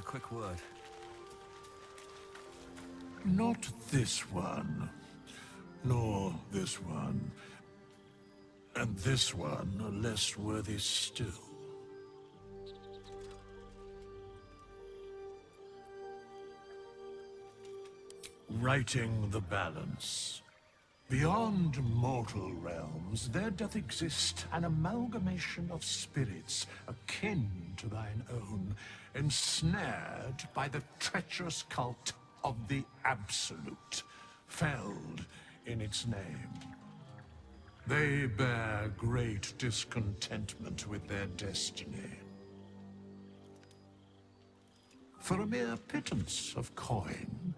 quick word. Not this one, nor this one, and this one are less worthy still. Righting the balance. Beyond mortal realms, there doth exist an amalgamation of spirits akin to thine own, ensnared by the treacherous cult of the Absolute, felled in its name. They bear great discontentment with their destiny. For a mere pittance of coin,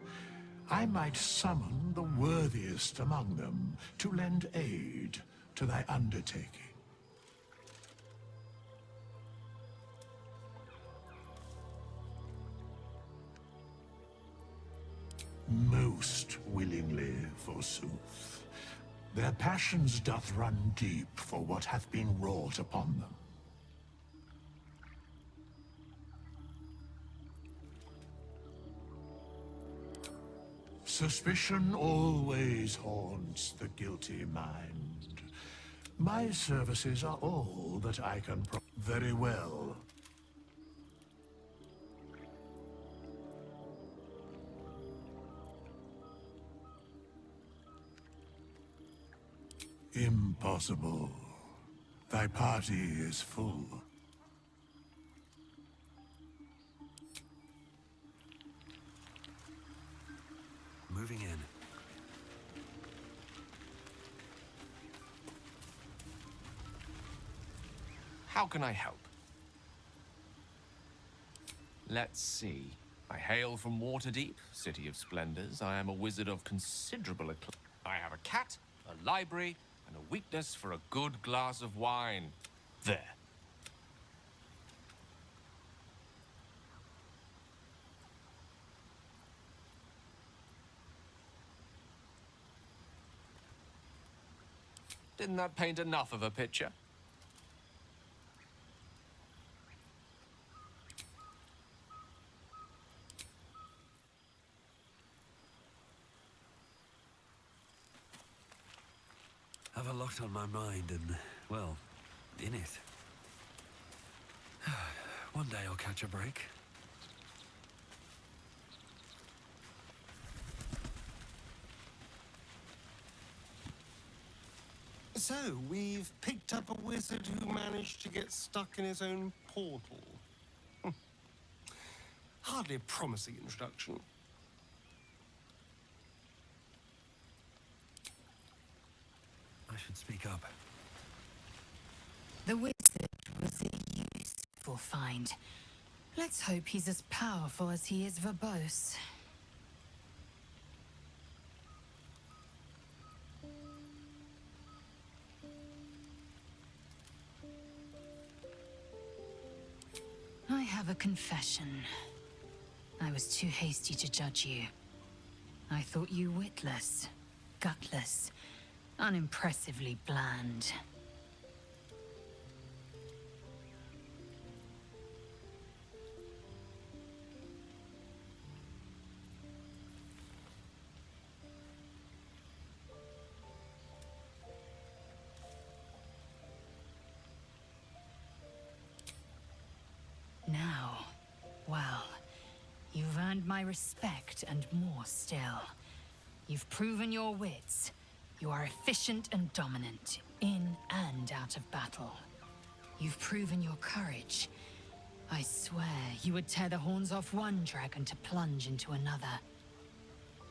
I might summon the worthiest among them to lend aid to thy undertaking. Most willingly, forsooth. Their passions doth run deep for what hath been wrought upon them. Suspicion always haunts the guilty mind. My services are all that I can very well. Impossible. Thy party is full. Moving in. How can I help? Let's see. I hail from Waterdeep, City of Splendors. I am a wizard of considerable acclaim. I have a cat, a library, and a weakness for a good glass of wine. There. Didn't that paint enough of a picture? Have a lot on my mind and, well, in it. One day I'll catch a break. So, we've picked up a wizard who managed to get stuck in his own portal. Hardly a promising introduction. I should speak up. The wizard was a useful find. Let's hope he's as powerful as he is verbose. I have a confession. I was too hasty to judge you. I thought you witless, gutless, unimpressively bland. Now, well, you've earned my respect and more still. You've proven your wits. You are efficient and dominant, in and out of battle. You've proven your courage. I swear you would tear the horns off one dragon to plunge into another.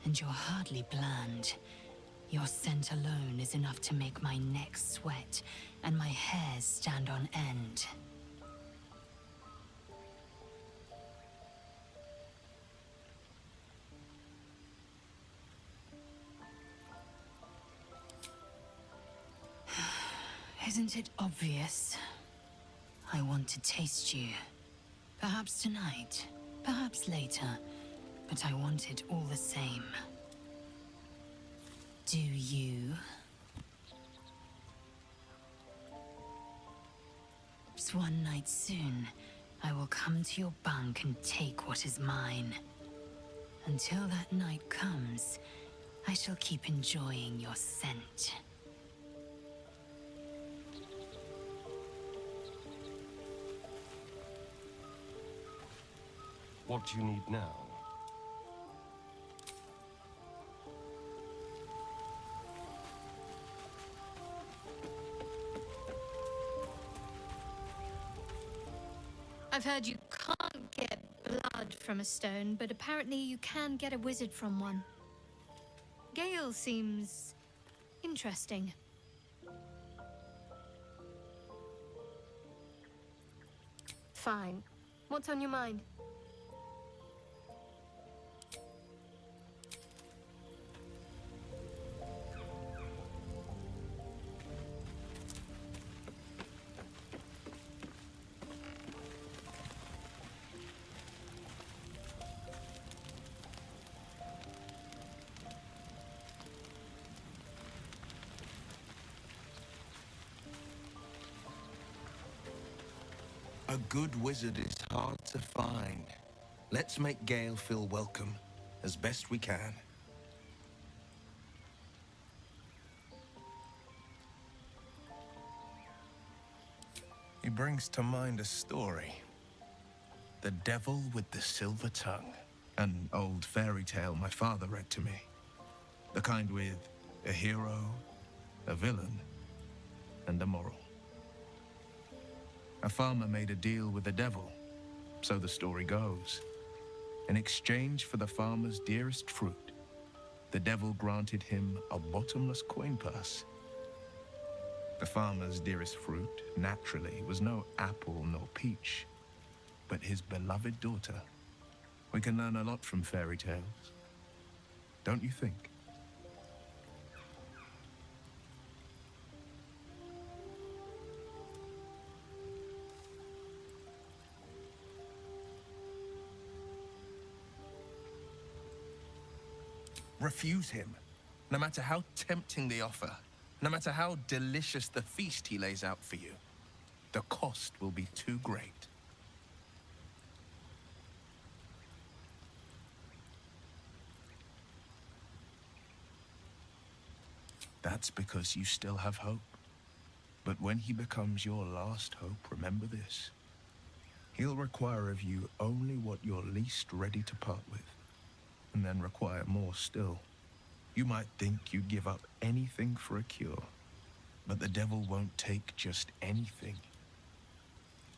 And you're hardly bland. Your scent alone is enough to make my neck sweat and my hairs stand on end. Isn't it obvious? I want to taste you. Perhaps tonight, perhaps later, but I want it all the same. Do you? Perhaps one night soon, I will come to your bunk and take what is mine. Until that night comes, I shall keep enjoying your scent. What do you need now? I've heard you can't get blood from a stone, but apparently you can get a wizard from one. Gale seems interesting. Fine. What's on your mind? A good wizard is hard to find. Let's make Gale feel welcome as best we can. He brings to mind a story. The Devil with the Silver Tongue. An old fairy tale my father read to me. The kind with a hero, a villain, and a moral. A farmer made a deal with the devil, so the story goes. In exchange for the farmer's dearest fruit, the devil granted him a bottomless coin purse. The farmer's dearest fruit, naturally, was no apple nor peach, but his beloved daughter. We can learn a lot from fairy tales, don't you think? Refuse him, no matter how tempting the offer, no matter how delicious the feast he lays out for you. The cost will be too great. That's because you still have hope. But when he becomes your last hope, remember this. He'll require of you only what you're least ready to part with, and then require more still. You might think you'd give up anything for a cure, but the devil won't take just anything.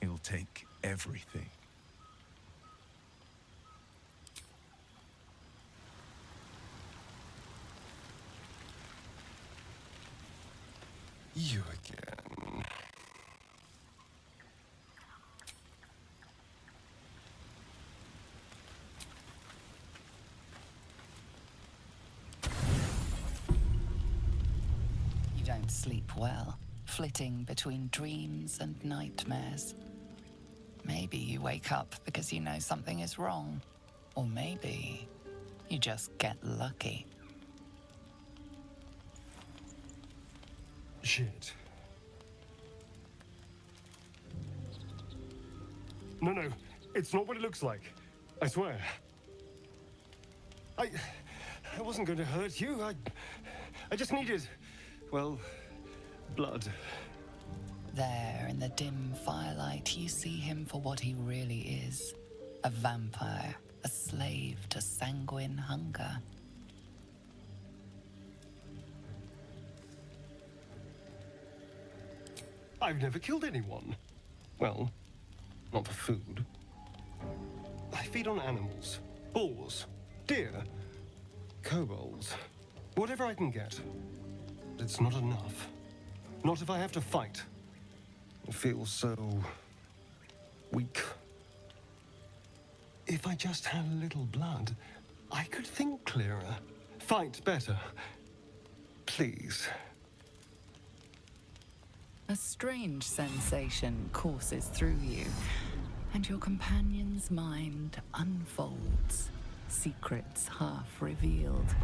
He'll take everything. You again. You don't sleep well, flitting between dreams and nightmares. Maybe you wake up because you know something is wrong. Or maybe you just get lucky. Shit. No, it's not what it looks like. I swear. I wasn't going to hurt you. I just needed, well, blood. There, in the dim firelight, you see him for what he really is. A vampire, a slave to sanguine hunger. I've never killed anyone. Well, not for food. I feed on animals. Boars, deer, kobolds, whatever I can get. But it's not enough. Not if I have to fight. I feel so weak. If I just had a little blood, I could think clearer, fight better. Please. A strange sensation courses through you, and your companion's mind unfolds, secrets half revealed.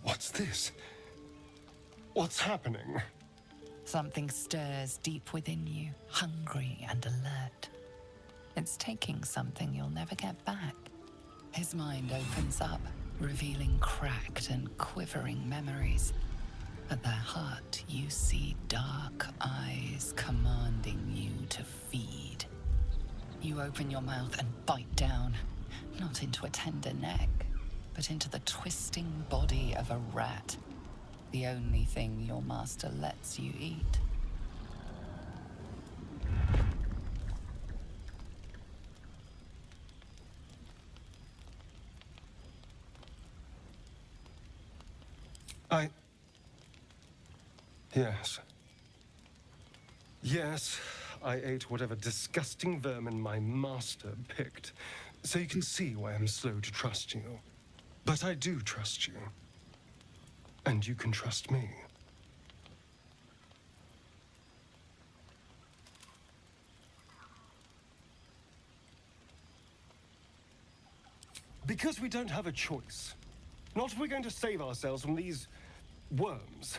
What's this? What's happening? Something stirs deep within you, hungry and alert. It's taking something you'll never get back. His mind opens up, revealing cracked and quivering memories. At their heart, you see dark eyes commanding you to feed. You open your mouth and bite down, not into a tender neck, but into the twisting body of a rat, the only thing your master lets you eat. Yes. Yes, I ate whatever disgusting vermin my master picked, so you can see why I'm slow to trust you. But I do trust you. And you can trust me. Because we don't have a choice. Not if we're going to save ourselves from these worms.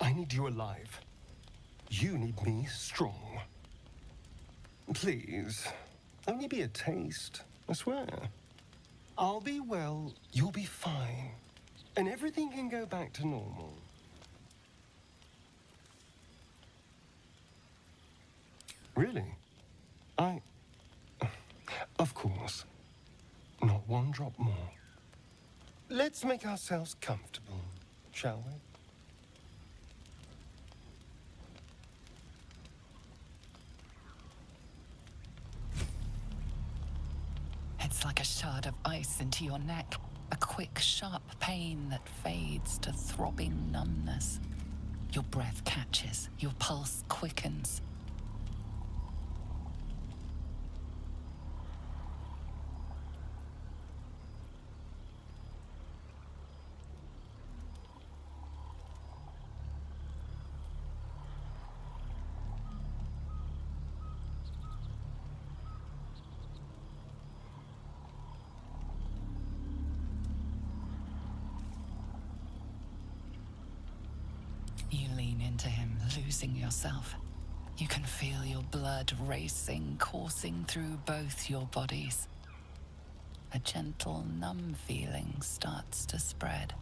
I need you alive. You need me strong. Please, only be a taste, I swear. I'll be well, you'll be fine. And everything can go back to normal. Really? Of course. Not one drop more. Let's make ourselves comfortable, shall we? It's like a shard of ice into your neck, a quick, sharp pain that fades to throbbing numbness. Your breath catches, your pulse quickens. You lean into him, losing yourself. You can feel your blood racing, coursing through both your bodies. A gentle, numb feeling starts to spread.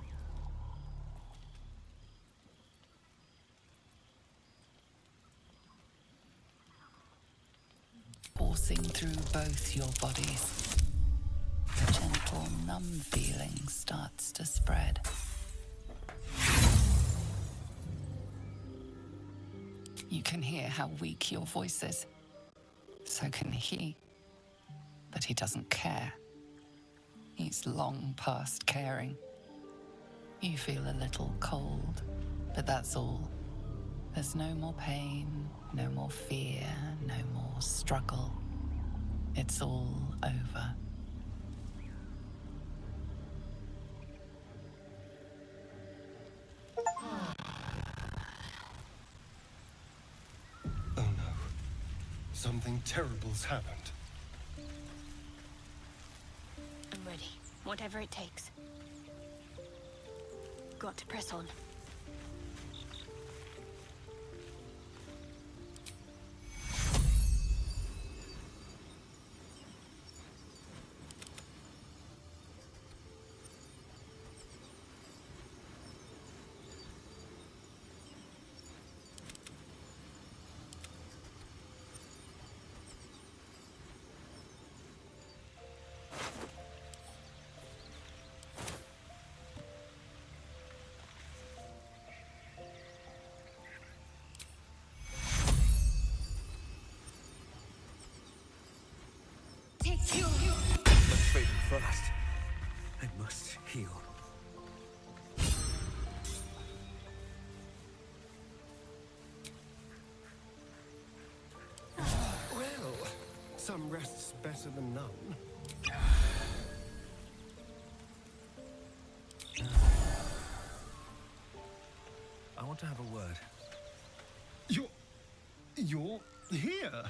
Coursing through both your bodies. A gentle, numb feeling starts to spread. You can hear how weak your voice is. So can he. But he doesn't care. He's long past caring. You feel a little cold, but that's all. There's no more pain, no more fear, no more struggle. It's all over. Oh no. Something terrible's happened. I'm ready. Whatever it takes. Got to press on. Let's fade him first. I must heal. Well, some rest's better than none. I want to have a word. You're here?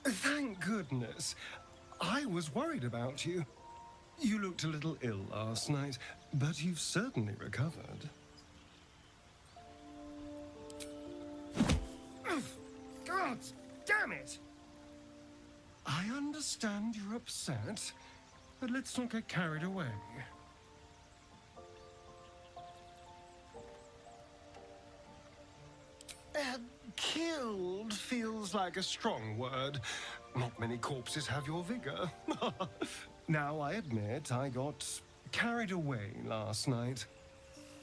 Thank goodness. I was worried about you. You looked a little ill last night, but you've certainly recovered. God damn it! I understand you're upset, but let's not get carried away. Killed feels like a strong word. Not many corpses have your vigor. Now, I admit I got carried away last night.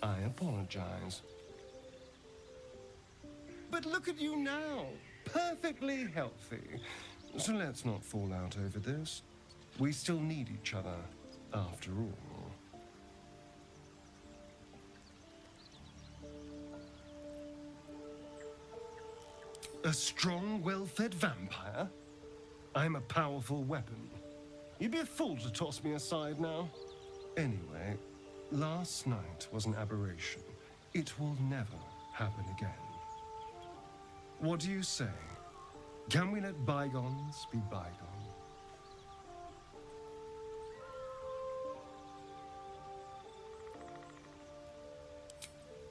I apologize. But look at you now, perfectly healthy. So let's not fall out over this. We still need each other, after all. A strong, well-fed vampire? I'm a powerful weapon. You'd be a fool to toss me aside now. Anyway, last night was an aberration. It will never happen again. What do you say? Can we let bygones be bygones?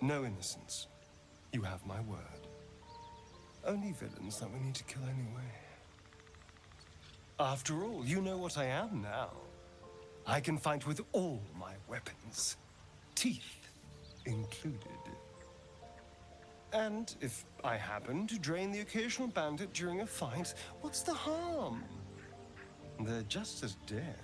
No innocence. You have my word. Only villains that we need to kill anyway. After all, you know what I am now. I can fight with all my weapons, teeth included. And if I happen to drain the occasional bandit during a fight, what's the harm? They're just as dead.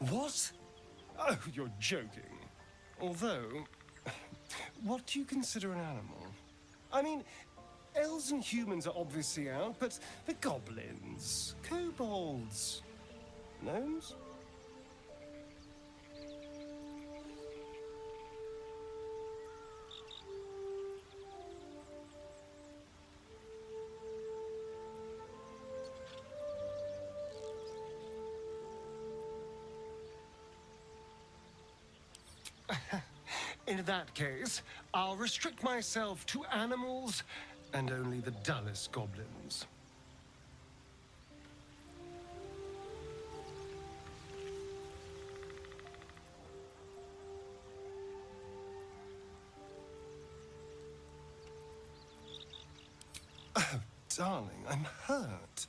What? Oh, you're joking. Although, what do you consider an animal? I mean, elves and humans are obviously out, but the goblins, kobolds, gnomes? In that case, I'll restrict myself to animals and only the dullest goblins. Oh, darling, I'm hurt.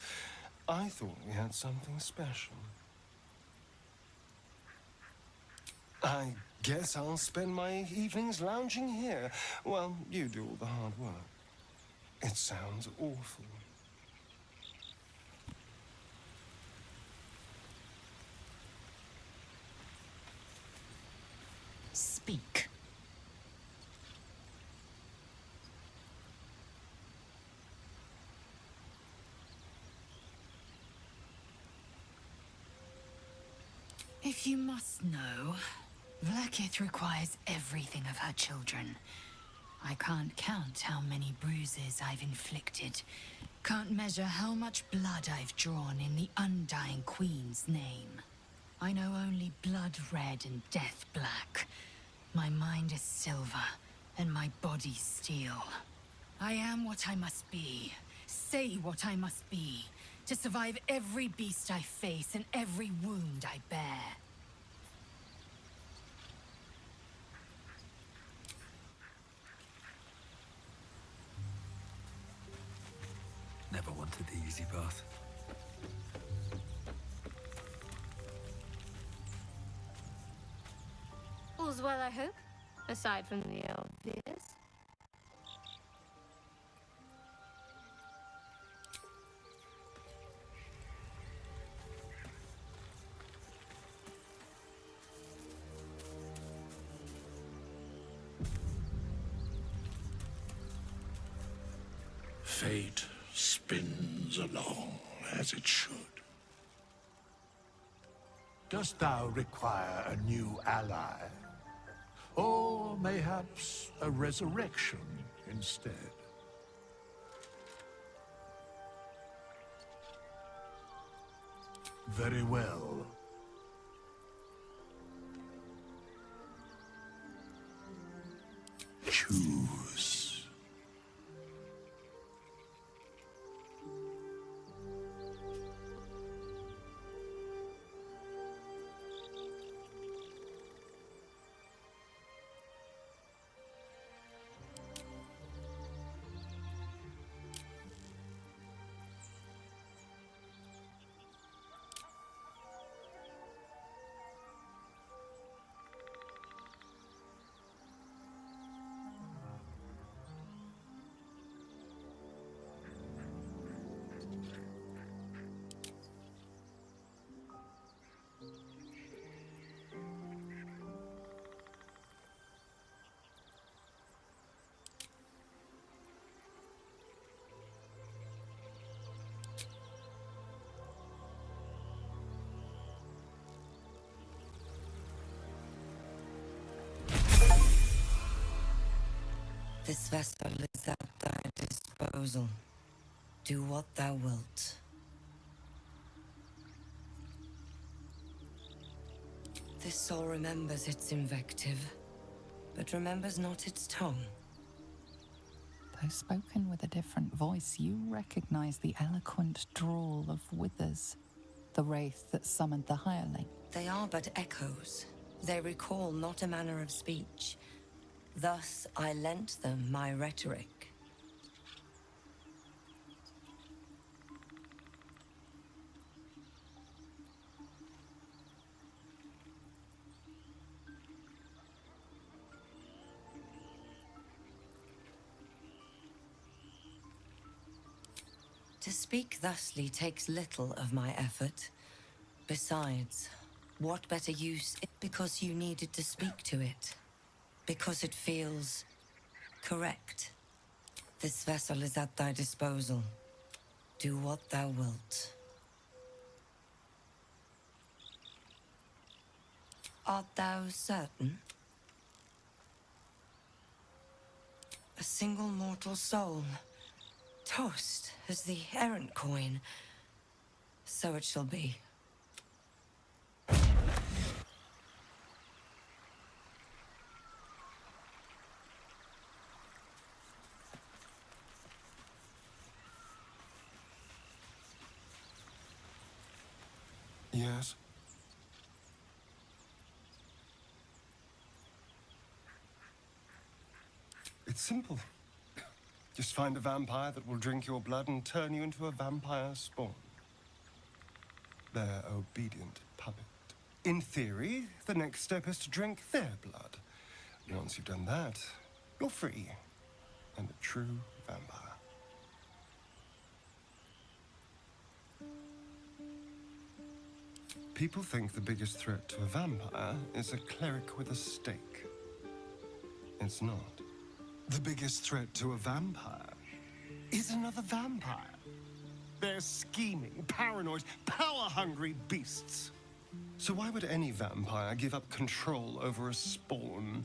I thought we had something special. I guess I'll spend my evenings lounging here while you do all the hard work. It sounds awful. Speak. If you must know, Vlakith requires everything of her children. I can't count how many bruises I've inflicted. Can't measure how much blood I've drawn in the undying Queen's name. I know only blood red and death black. My mind is silver, and my body steel. I am what I must be. Say what I must be. To survive every beast I face and every wound I bear. Never wanted the easy path. All's well, I hope, aside from the obvious. Fate spins along as it should. Dost thou require a new ally? Or mayhaps a resurrection instead? Very well. Choose. This vessel is at thy disposal. Do what thou wilt. This soul remembers its invective, but remembers not its tongue. Though spoken with a different voice, you recognize the eloquent drawl of Withers, the wraith that summoned the hireling. They are but echoes. They recall not a manner of speech. Thus I lent them my rhetoric. To speak thusly takes little of my effort. Besides, what better use? Because you needed to speak to it. Because it feels correct. This vessel is at thy disposal. Do what thou wilt. Art thou certain? A single mortal soul. Toast as the errant coin. So it shall be. Yes? It's simple. Just find a vampire that will drink your blood and turn you into a vampire spawn. Their obedient puppet. In theory, the next step is to drink their blood. Once you've done that, you're free and a true vampire. People think the biggest threat to a vampire is a cleric with a stake. It's not. The biggest threat to a vampire is another vampire. They're scheming, paranoid, power-hungry beasts. So why would any vampire give up control over a spawn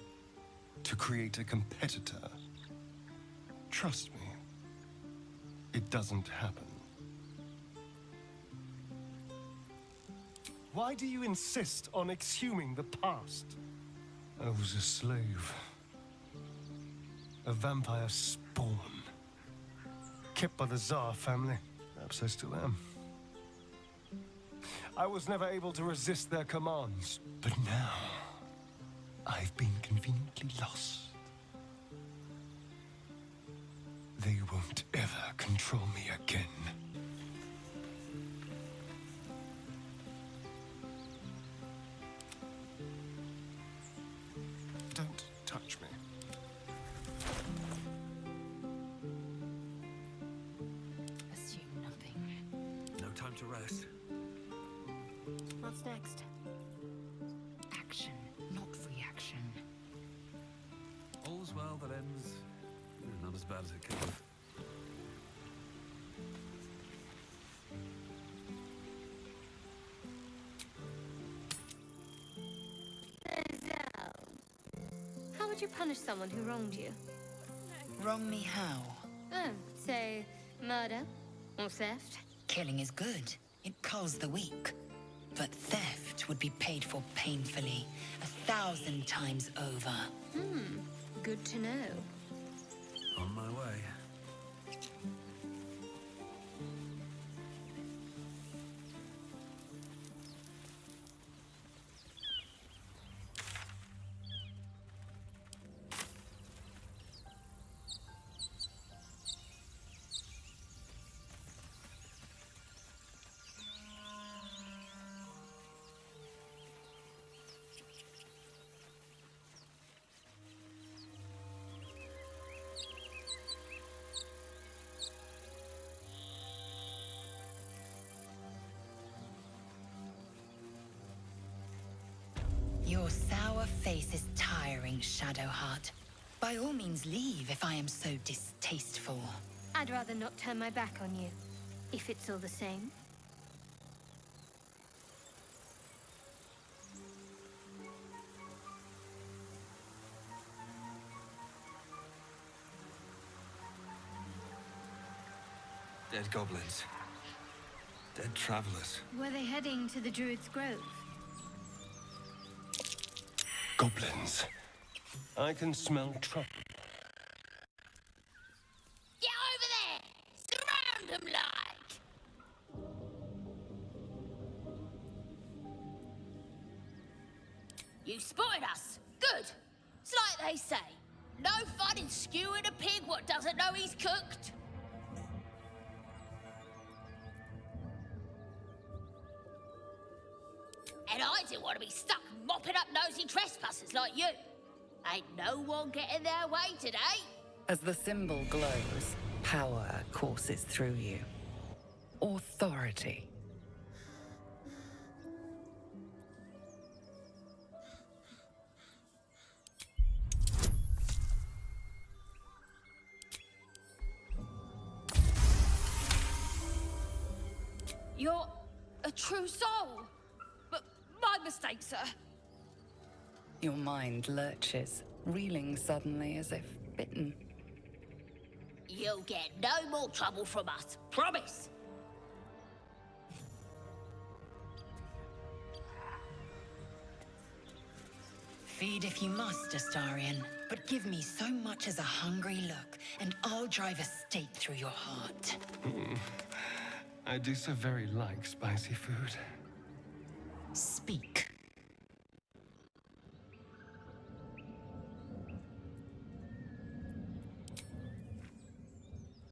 to create a competitor? Trust me, it doesn't happen. Why do you insist on exhuming the past? I was a slave. A vampire spawn. Kept by the Tsar family. Perhaps I still am. I was never able to resist their commands. But now, I've been conveniently lost. They won't ever control me again. Don't touch me. Assume nothing. No time to rest. What's next? Action, not reaction. All's well that ends not as bad as it could have. would you punish someone who wronged you? Wrong me how? Oh, say, murder or theft? Killing is good. It culls the weak. But theft would be paid for painfully, 1,000 times over. Good to know. On my way. Your sour face is tiring, Shadowheart. By all means leave if I am so distasteful. I'd rather not turn my back on you, if it's all the same. Dead goblins. Dead travelers. Were they heading to the Druid's Grove? Goblins. I can smell trouble. Get over there! Surround them like! You spotted us. Good. It's like they say. No fun in skewing a pig what doesn't know he's cooked. And I didn't want to be stuck mopping up nosy trespassers like you. Ain't no one getting their way today. As the symbol glows, power courses through you. Authority. You're a true soul. But my mistake, sir. Your mind lurches, reeling suddenly as if bitten. You'll get no more trouble from us. Promise. Feed if you must, Astarion, but give me so much as a hungry look, and I'll drive a stake through your heart. I do so very like spicy food. Speak.